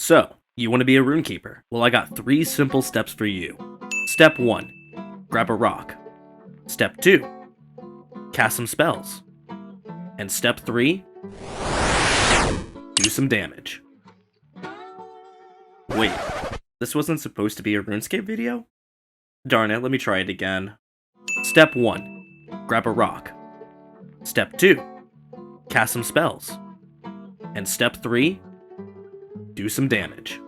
So, you want to be a Runekeeper? Well, I got 3 simple steps for you. Step 1. Grab a rock. Step 2. Cast some spells. And step 3. Do some damage. Wait, this wasn't supposed to be a RuneScape video? Darn it, let me try it again. Step 1. Grab a rock. Step 2. Cast some spells. And step 3. Do some damage.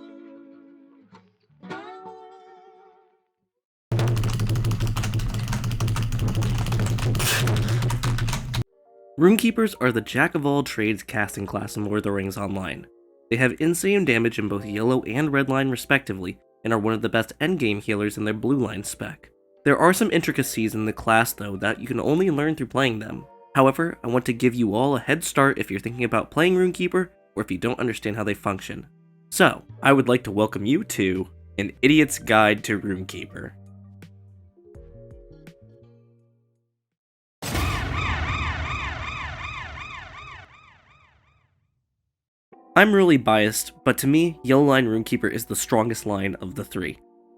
Runekeepers are the jack-of-all-trades casting class in Lord of the Rings Online. They have insane damage in both yellow and red line respectively, and are one of the best endgame healers in their blue line spec. There are some intricacies in the class though that you can only learn through playing them. However, I want to give you all a head start if you're thinking about playing Runekeeper, or if you don't understand how they function. So, I would like to welcome you to An Idiot's Guide to Runekeeper. I'm really biased, but to me, Yellow Line Runekeeper is the strongest line of the 3.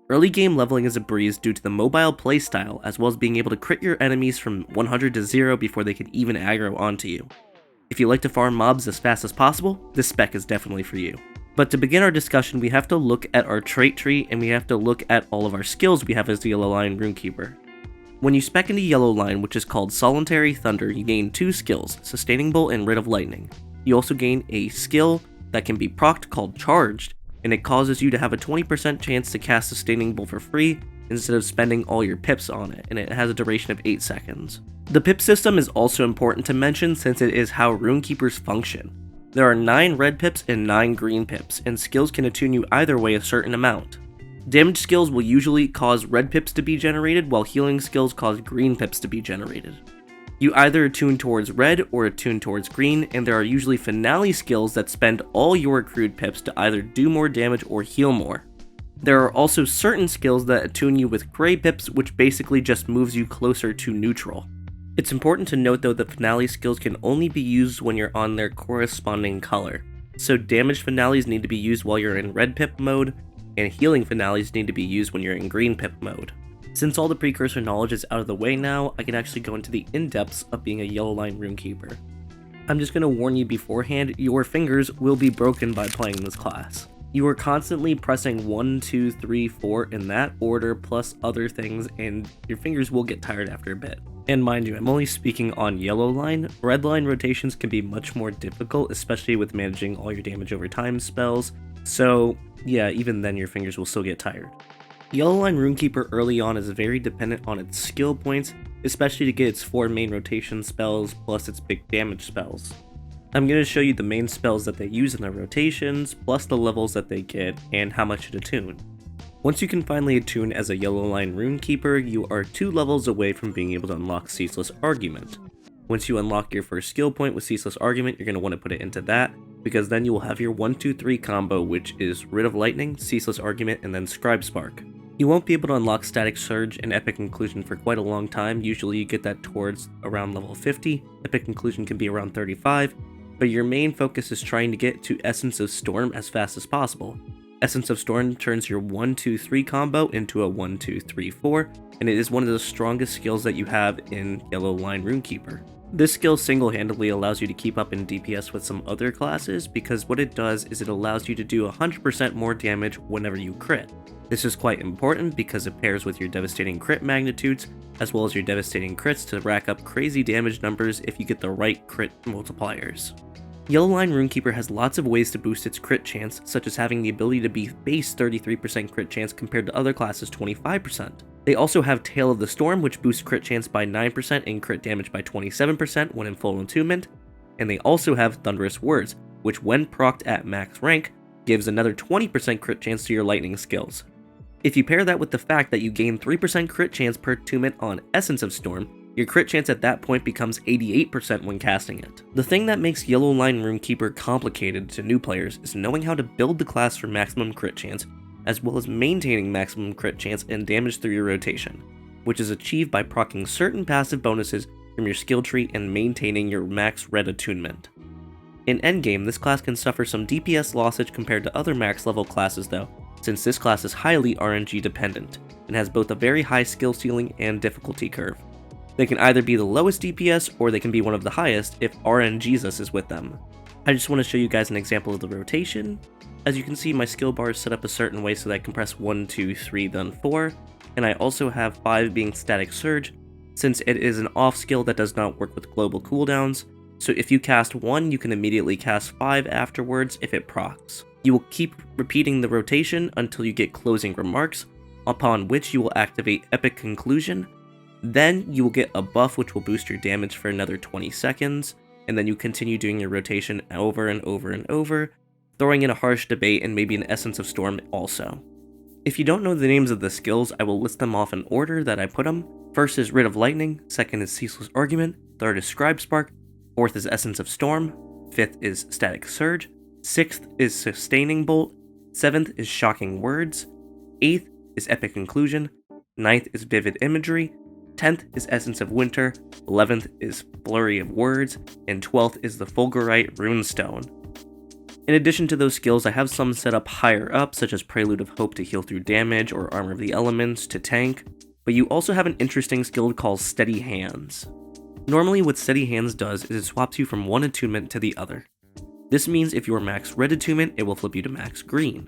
Early game leveling is a breeze due to the mobile playstyle, as well as being able to crit your enemies from 100 to 0 before they can even aggro onto you. If you like to farm mobs as fast as possible, this spec is definitely for you. But to begin our discussion, we have to look at our trait tree, and we have to look at all of our skills we have as the Yellow Line Runekeeper. When you spec into Yellow Line, which is called Solitary Thunder, you gain 2 skills, Sustaining Bolt and Rid of Lightning. You also gain a skill that can be procced called Charged, and it causes you to have a 20% chance to cast Sustaining Bolt for free instead of spending all your pips on it, and it has a duration of 8 seconds. The pip system is also important to mention since it is how Runekeepers function. There are 9 red pips and 9 green pips, and skills can attune you either way a certain amount. Damage skills will usually cause red pips to be generated, while healing skills cause green pips to be generated. You either attune towards red or attune towards green, and there are usually finale skills that spend all your accrued pips to either do more damage or heal more. There are also certain skills that attune you with gray pips, which basically just moves you closer to neutral. It's important to note though that finale skills can only be used when you're on their corresponding color. So damage finales need to be used while you're in red pip mode, and healing finales need to be used when you're in green pip mode. Since all the precursor knowledge is out of the way now, I can actually go into the in-depths of being a Yellow Line Runekeeper. I'm just going to warn you beforehand, your fingers will be broken by playing this class. You are constantly pressing 1, 2, 3, 4 in that order plus other things, and your fingers will get tired after a bit. And mind you, I'm only speaking on Yellow Line. Red Line rotations can be much more difficult, especially with managing all your damage over time spells, so yeah, even then your fingers will still get tired. Yellow Line Runekeeper early on is very dependent on its skill points, especially to get its 4 main rotation spells plus its big damage spells. I'm going to show you the main spells that they use in their rotations, plus the levels that they get, and how much to attune. Once you can finally attune as a Yellow Line Runekeeper, you are 2 levels away from being able to unlock Ceaseless Argument. Once you unlock your first skill point with Ceaseless Argument, you're going to want to put it into that, because then you will have your 1-2-3 combo, which is Rid of Lightning, Ceaseless Argument, and then Scribe Spark. You won't be able to unlock Static Surge and Epic Inclusion for quite a long time. Usually you get that towards around level 50, Epic Inclusion can be around 35, but your main focus is trying to get to Essence of Storm as fast as possible. Essence of Storm turns your 1-2-3 combo into a 1-2-3-4, and it is one of the strongest skills that you have in Yellow Line Runekeeper. This skill single-handedly allows you to keep up in DPS with some other classes, because what it does is it allows you to do 100% more damage whenever you crit. This is quite important because it pairs with your devastating crit magnitudes, as well as your devastating crits to rack up crazy damage numbers if you get the right crit multipliers. Yellow Line Runekeeper has lots of ways to boost its crit chance, such as having the ability to be base 33% crit chance compared to other classes 25%. They also have Tail of the Storm, which boosts crit chance by 9% and crit damage by 27% when in full attunement, and they also have Thunderous Words, which when procced at max rank, gives another 20% crit chance to your lightning skills. If you pair that with the fact that you gain 3% crit chance per attunement on Essence of Storm, your crit chance at that point becomes 88% when casting it. The thing that makes Yellow Line Runekeeper complicated to new players is knowing how to build the class for maximum crit chance, as well as maintaining maximum crit chance and damage through your rotation, which is achieved by proccing certain passive bonuses from your skill tree and maintaining your max red attunement. In endgame, this class can suffer some DPS lossage compared to other max level classes though, since this class is highly RNG dependent, and has both a very high skill ceiling and difficulty curve. They can either be the lowest DPS, or they can be one of the highest if RNGesus is with them. I just want to show you guys an example of the rotation. As you can see, my skill bar is set up a certain way so that I can press 1, 2, 3, then 4, and I also have 5 being Static Surge, since it is an off skill that does not work with global cooldowns, so if you cast 1, you can immediately cast 5 afterwards if it procs. You will keep repeating the rotation until you get Closing Remarks, upon which you will activate Epic Conclusion. Then you will get a buff which will boost your damage for another 20 seconds, and then you continue doing your rotation over and over and over, throwing in a Harsh Debate and maybe an Essence of Storm also. If you don't know the names of the skills, I will list them off in order that I put them. First is Writ of Lightning, second is Ceaseless Argument, third is Scribe Spark, fourth is Essence of Storm, fifth is Static Surge, sixth is Sustaining Bolt, seventh is Shocking Words, eighth is Epic Conclusion, ninth is Vivid Imagery, 10th is Essence of Winter, 11th is Flurry of Words, and 12th is the Fulgurite Runestone. In addition to those skills, I have some set up higher up, such as Prelude of Hope to heal through damage, or Armor of the Elements to tank, but you also have an interesting skill called Steady Hands. Normally what Steady Hands does is it swaps you from one attunement to the other. This means if you are max red attunement, it will flip you to max green.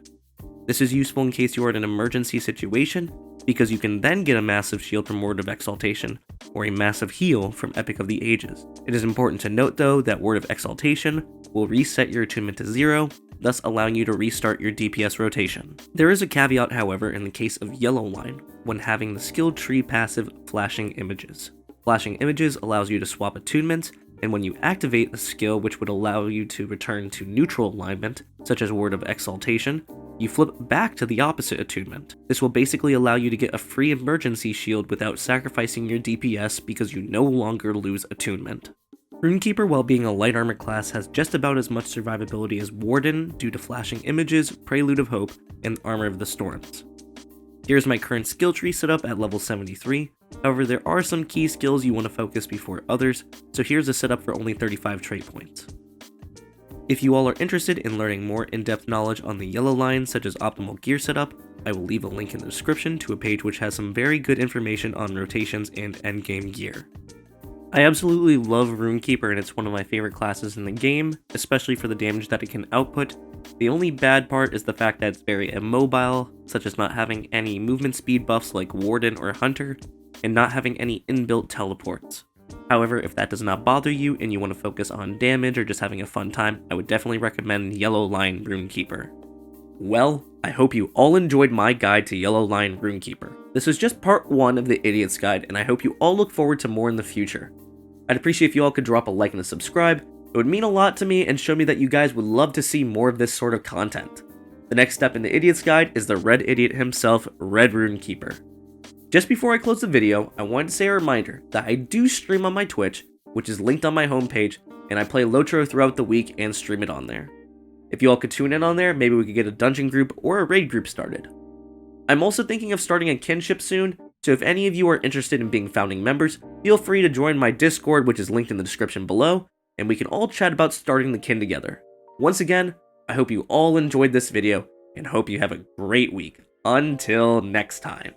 This is useful in case you are in an emergency situation, because you can then get a massive shield from Word of Exaltation, or a massive heal from Epic of the Ages. It is important to note though that Word of Exaltation will reset your attunement to 0, thus allowing you to restart your DPS rotation. There is a caveat however in the case of Yellow Line, when having the skill tree passive Flashing Images. Flashing Images allows you to swap attunements, and when you activate a skill which would allow you to return to neutral alignment, such as Word of Exaltation, you flip back to the opposite attunement. This will basically allow you to get a free emergency shield without sacrificing your DPS because you no longer lose attunement. Runekeeper, while being a light armor class, has just about as much survivability as Warden due to Flashing Images, Prelude of Hope, and Armor of the Storms. Here's my current skill tree set up at level 73, however there are some key skills you want to focus before others, so here's a setup for only 35 trait points. If you all are interested in learning more in-depth knowledge on the Yellow Line, such as optimal gear setup, I will leave a link in the description to a page which has some very good information on rotations and endgame gear. I absolutely love Runekeeper and it's one of my favorite classes in the game, especially for the damage that it can output. The only bad part is the fact that it's very immobile, such as not having any movement speed buffs like Warden or Hunter, and not having any inbuilt teleports. However, if that does not bother you and you want to focus on damage or just having a fun time, I would definitely recommend Yellow Line Runekeeper. Well, I hope you all enjoyed my guide to Yellow Line Runekeeper. This is just part 1 of the Idiot's Guide, and I hope you all look forward to more in the future. I'd appreciate if you all could drop a like and a subscribe. It would mean a lot to me and show me that you guys would love to see more of this sort of content. The next step in the Idiot's Guide is the Red Idiot himself, Red Runekeeper. Just before I close the video, I wanted to say a reminder that I do stream on my Twitch, which is linked on my homepage, and I play Lotro throughout the week and stream it on there. If you all could tune in on there, maybe we could get a dungeon group or a raid group started. I'm also thinking of starting a kinship soon, so if any of you are interested in being founding members, feel free to join my Discord, which is linked in the description below, and we can all chat about starting the kin together. Once again, I hope you all enjoyed this video, and hope you have a great week. Until next time.